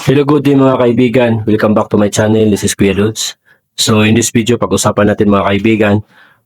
Hello, good day mga kaibigan. Welcome back to my channel. This is Kuya Lods. So in this video, pag-usapan natin mga kaibigan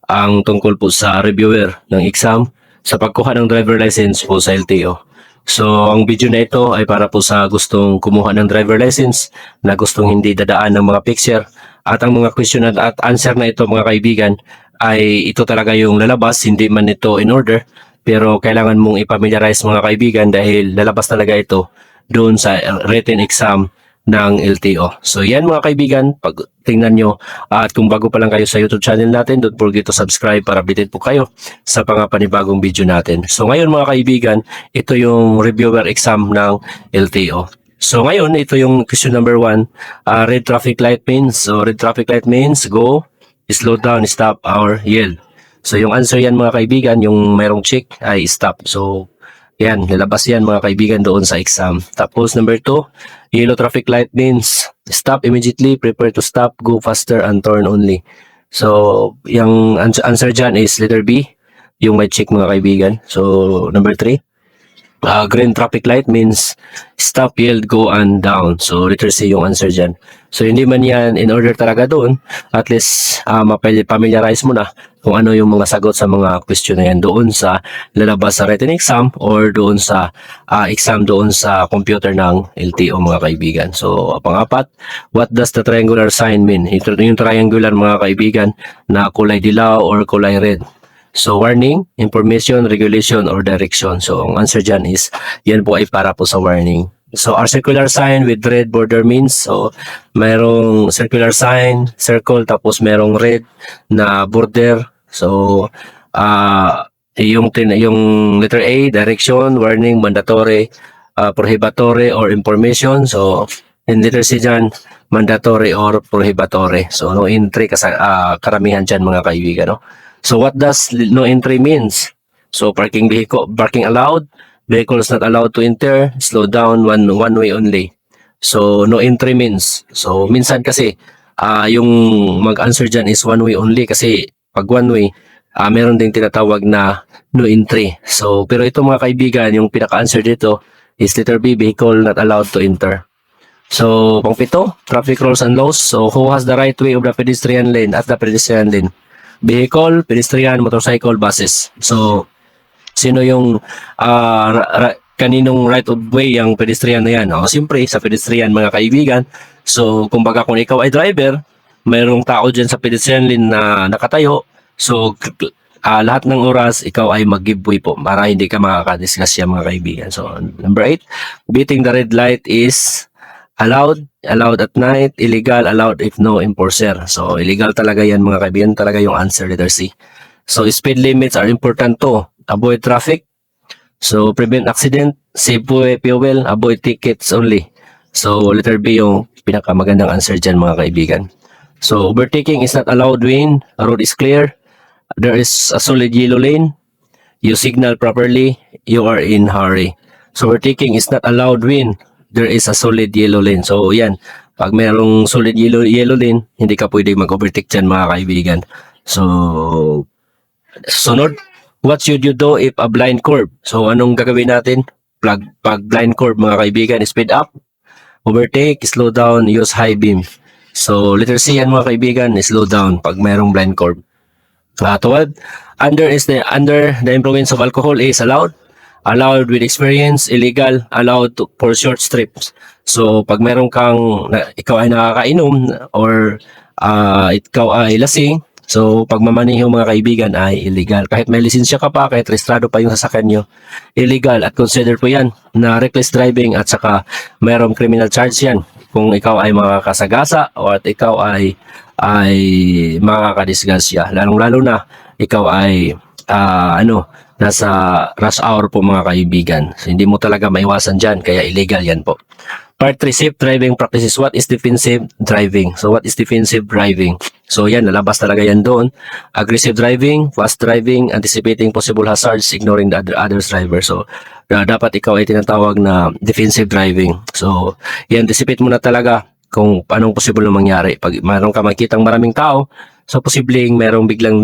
ang tungkol po sa reviewer ng exam sa pagkuha ng driver license po sa LTO. So ang video na ito ay para po sa gustong kumuha ng driver license na gustong hindi dadaan ng mga picture at ang mga question at answer na ito mga kaibigan ay ito talaga yung lalabas, hindi man ito in order pero kailangan mong ipamiliarize mga kaibigan dahil lalabas talaga ito doon sa written exam ng LTO. So yan mga kaibigan, pag tingnan nyo at kung bago pa lang kayo sa YouTube channel natin, don't forget to subscribe para updated po kayo sa mga panibagong video natin. So ngayon mga kaibigan, ito yung reviewer exam ng LTO. So ngayon, ito yung question number 1. Red traffic light means, so red traffic light means go, slow down, stop, or yell. So yung answer yan mga kaibigan, yung mayroong check ay stop. So yan, lalabas yan mga kaibigan doon sa exam. Tapos number 2, yellow traffic light means stop immediately, prepare to stop, go faster, and turn only. So, yung answer dyan is letter B, yung may check mga kaibigan. So, number 3, green traffic light means stop, yield, go, and down. So, letter C yung answer dyan. So, hindi man yan in order talaga doon. At least, mapamiliarize mo na kung ano yung mga sagot sa mga question na yan doon sa lalabas sa written exam or doon sa exam doon sa computer ng LTO mga kaibigan. So, pang-apat, what does the triangular sign mean? Yung triangular mga kaibigan na kulay dilaw or kulay red. So, warning, information, regulation, or direction. So, ang answer dyan is, yan po ay para po sa warning. So, our circular sign with red border means, so, mayroong circular sign, circle, tapos mayroong red na border. So, yung letter A, direction, warning, mandatory, prohibitory, or information. So, in letter C dyan, mandatory or prohibitory. So, no entry, karamihan dyan mga kaibigan, no? So, what does no entry means? So, parking allowed, vehicles not allowed to enter, slow down, one way only. So, no entry means. So, minsan kasi, yung mag-answer dyan is one way only kasi pag one way, meron ding tinatawag na no entry. So, pero ito mga kaibigan, yung pinaka-answer dito is letter B, vehicle not allowed to enter. So, pang-pito, traffic rules and laws. So, who has the right way of the pedestrian lane at the pedestrian lane? Vehicle, pedestrian, motorcycle, buses. So, sino yung kaninong right of way yung pedestrian na yan? Siyempre, sa pedestrian mga kaibigan. So, kumbaga kung ikaw ay driver, mayroong tao dyan sa pedestrian lane na nakatayo. So, lahat ng oras, ikaw ay mag-give way po para hindi ka makakadiscuss yan mga kaibigan. So, number 8, beating the red light is allowed at night, illegal, allowed if no enforcer. So, illegal talaga yan mga kaibigan, talaga yung answer, letter C. So, speed limits are important to avoid traffic. So, prevent accident, save fuel, avoid tickets only. So, letter B yung pinakamagandang answer dyan mga kaibigan. So, overtaking is not allowed when a road is clear, there is a solid yellow lane, you signal properly, you are in hurry. So, overtaking is not allowed when there is a solid yellow lane. So, yan. Pag mayroong solid yellow lane, hindi ka pwede mag-overtake dyan mga kaibigan. So, sunod, what should you do if a blind curve? So, anong gagawin natin? Pag blind curve mga kaibigan, speed up, overtake, slow down, use high beam. So, letter C yan mga kaibigan, slow down pag mayroong blind curve. 12, under the influence of alcohol is allowed. Allowed with experience, illegal, allowed for short trips. So, pag meron ikaw ay nakakainom or ikaw ay lasing, so pag mamaniho mga kaibigan ay illegal. Kahit may lisensya ka pa, kahit registrado pa yung sasakyan nyo, illegal at consider po yan na reckless driving at saka mayroong criminal charge yan kung ikaw ay makakasagasa o at ikaw ay makakadisgrasya. Lalong-lalo na ikaw ay nasa rush hour po mga kaibigan. So, hindi mo talaga maiwasan dyan, kaya illegal yan po. Part 3, safe driving practices. What is defensive driving? So, what is defensive driving? So, yan, nalabas talaga yan doon. Aggressive driving, fast driving, anticipating possible hazards, ignoring the other driver. So, dapat ikaw ay tinatawag na defensive driving. So, yan, anticipate mo na talaga kung anong possible na mangyari. Pag mayroon ka makitang maraming tao, so posibleng mayroong biglang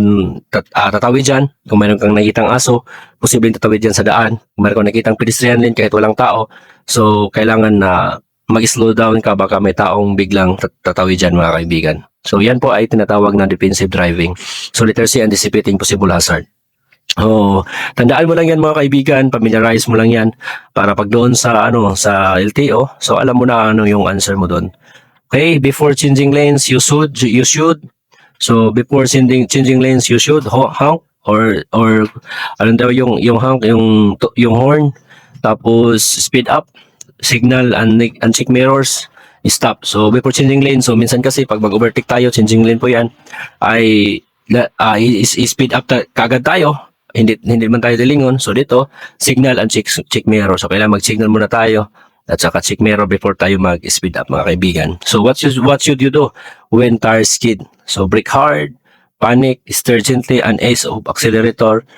tatawid dyan. Kung mayroon kang nakitang aso, posibleng tatawid dyan sa daan. Kung mayroon kang nakitang pedestrian lane kahit walang tao, so kailangan na mag-slow down ka, baka may taong biglang tatawid dyan mga kaibigan. So yan po ay tinatawag na defensive driving. So letter C, anticipating possible hazard. Oh, tandaan mo lang yan mga kaibigan, familiarize mo lang yan para pag doon sa sa LTO, so alam mo na ano yung answer mo doon. Okay, before changing lanes, you should. So before changing lanes, you should honk or ano daw yung honk, yung horn, tapos speed up, signal and check mirrors, stop. So before changing lane, so minsan kasi pag mag-overtake tayo, changing lane po yan, ay speed up kagad tayo. Hindi man tayo dilingon. So dito, signal and check mirror. So kailangan mag-signal muna tayo at saka check mirror before tayo mag-speed up mga kaibigan. So what should you do when tires skid? So brake hard, panic, steer gently, and ace of accelerator,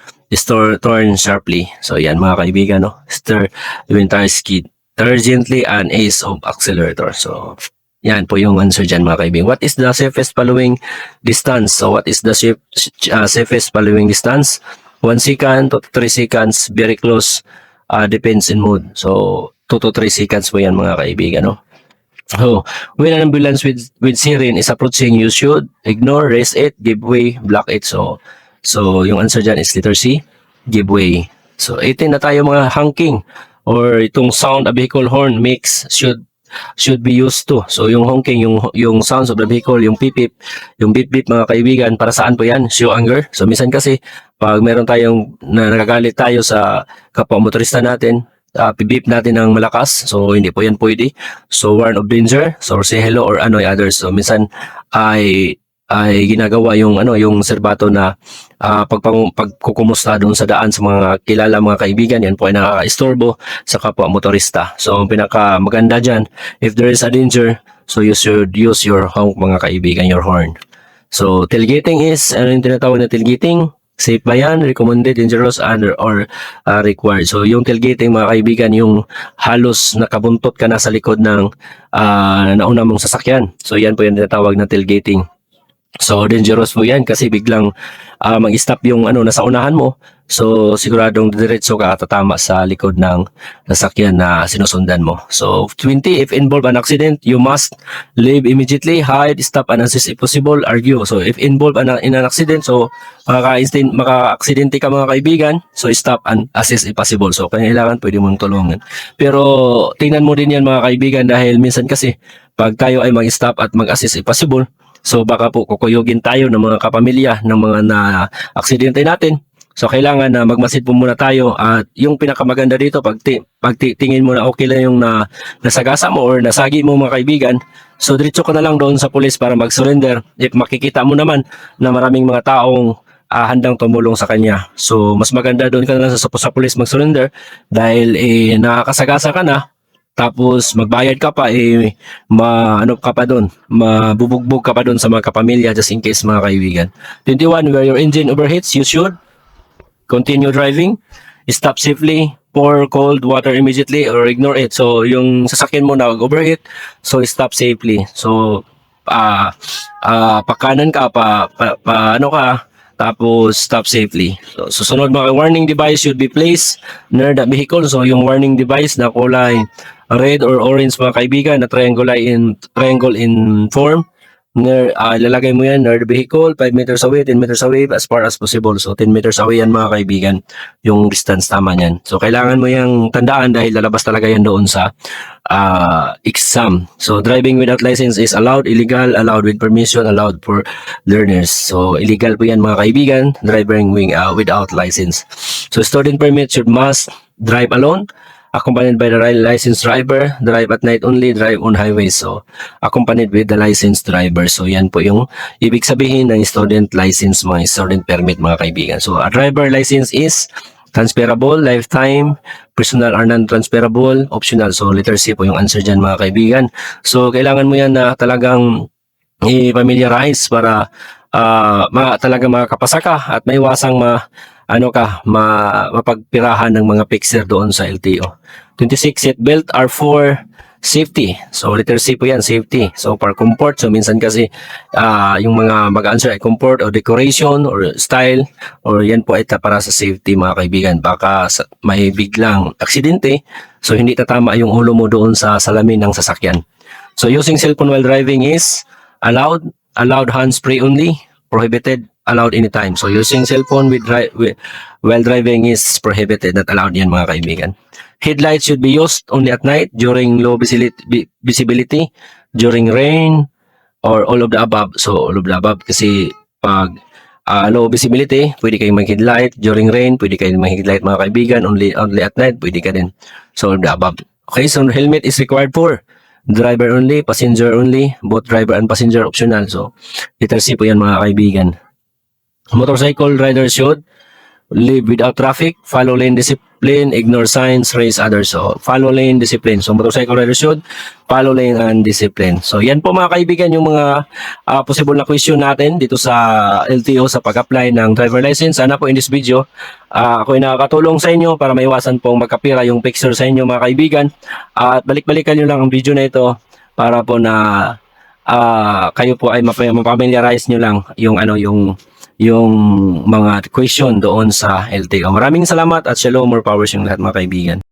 turn sharply. So yan mga kaibigan, no? Steer when tires skid, turn gently, and ace of accelerator. So yan po yung answer dyan mga kaibigan. What is the safest following distance? So what is the safest following distance? 1 second, 2 to 3 seconds, very close, depends in mood. So 2 to 3 seconds po yan mga kaibigan, no? So, when an ambulance with siren is approaching, you should ignore, raise it, give way, block it. So yung answer dyan is letter C, give way. So 18 na tayo mga honking or itong sound a vehicle horn makes should be used to. So yung honking, yung sounds of the vehicle, yung pipip, yung beep beep mga kaibigan, para saan po yan? Show anger. So minsan kasi pag meron tayong nagagalit tayo sa kapwa motorista natin, pibip natin ng malakas, so hindi po yan pwede. So warn of danger, so say hello or annoy others. So minsan ay ginagawa yung serbato na pagkukumusta doon sa daan sa mga kilala mga kaibigan, yan po ay nakaka-istorbo sa kapwa motorista. So ang pinaka maganda dyan, if there is a danger, so you should use your honk mga kaibigan, your horn. So tailgating is, ano yung tinatawag na tailgating? Safe ba yan? Recommended, dangerous, or required. So yung tailgating mga kaibigan, yung halos nakabuntot ka na sa likod ng nauna mong sasakyan. So yan po yung tinatawag na tailgating. So dangerous po yan kasi biglang mag-stop yung nasa unahan mo. So siguradong diretso ka tatama sa likod ng sasakyan na sinusundan mo. So 20, if involved an accident, you must leave immediately, hide, stop, and assist if possible, argue. So if involved in an accident, so maka-aksidente ka mga kaibigan, so stop and assist if possible. So kailangan pwede mong tulungan. Pero tingnan mo din yan mga kaibigan dahil minsan kasi pag tayo ay mag-stop at mag-assist if possible, so baka po kukuyugin tayo ng mga kapamilya ng mga na-aksidente natin. So kailangan na magmasid po muna tayo at yung pinakamaganda dito pag tingin mo na okay lang yung nasagasa mo or nasagi mo mga kaibigan, so diretso ka na lang doon sa pulis para mag-surrender if makikita mo naman na maraming mga taong handang tumulong sa kanya. So mas maganda doon ka na lang sa pulis mag-surrender dahil nakakasagasa ka na. Tapos magbayad ka pa ka pa doon, mabubugbog ka pa doon sa mga kapamilya just in case mga kaibigan. 21, where your engine overheats, you should continue driving, stop safely, pour cold water immediately or ignore it. So yung sasakyan mo na overheat, so stop safely. So pakanan ka tapos stop safely. So susunod mga warning device should be placed near the vehicle. So yung warning device na kulay red or orange mga kaibigan na triangle in form, ilalagay mo yan near the vehicle, 5 meters away, 10 meters away, as far as possible. So 10 meters away yan mga kaibigan, yung distance tama yan. So kailangan mo yung tandaan dahil lalabas talaga yan doon sa exam. So driving without license is allowed, illegal, allowed with permission, allowed for learners. So illegal po yan mga kaibigan, driving without license. So student permit must drive alone, accompanied by the licensed driver, drive at night only, drive on highways. So, accompanied with the licensed driver. So, yan po yung ibig sabihin ng student license, mga student permit mga kaibigan. So, a driver license is transferable, lifetime, personal or non-transferable, optional. So, letter C po yung answer dyan mga kaibigan. So, kailangan mo yan na talagang i-familiarize para talaga makakapasa ka at maiwasang mapagpirahan ng mga fixer doon sa LTO. 26, seatbelt are for safety. So letter C po yan, safety. So for comfort, so minsan kasi yung mga mag-answer ay comfort or decoration or style or yan po ay para sa safety mga kaibigan. Baka may biglang aksidente, so hindi tatama yung ulo mo doon sa salamin ng sasakyan. So using cellphone while driving is allowed hands-free only, prohibited, allowed anytime. So using cellphone while driving is prohibited, not allowed yan mga kaibigan. Headlights should be used only at night during low visibility, during rain, or all of the above. So all of the above kasi pag low visibility, pwede kayong mag-headlight. During rain, pwede kayong mag-headlight mga kaibigan. Only at night, pwede ka din. So all of the above. Okay, so helmet is required for driver only, passenger only, both driver and passenger optional. So letter C po yan mga kaibigan. Motorcycle rider should live without traffic, follow lane discipline, ignore signs, race others. So, follow lane discipline. So, motorcycle rider should follow lane and discipline. So, yan po mga kaibigan yung mga possible na question natin dito sa LTO sa pag-apply ng driver license. Sana po in this video, ako ay nakakatulong sa inyo para maiwasan pong magkapira yung picture sa inyo mga kaibigan. At balik-balikan nyo lang ang video na ito para po na kayo po ay mapamiliarize nyo lang yung mga question doon sa LTO. Maraming salamat at shalom, more powers yung lahat mga kaibigan.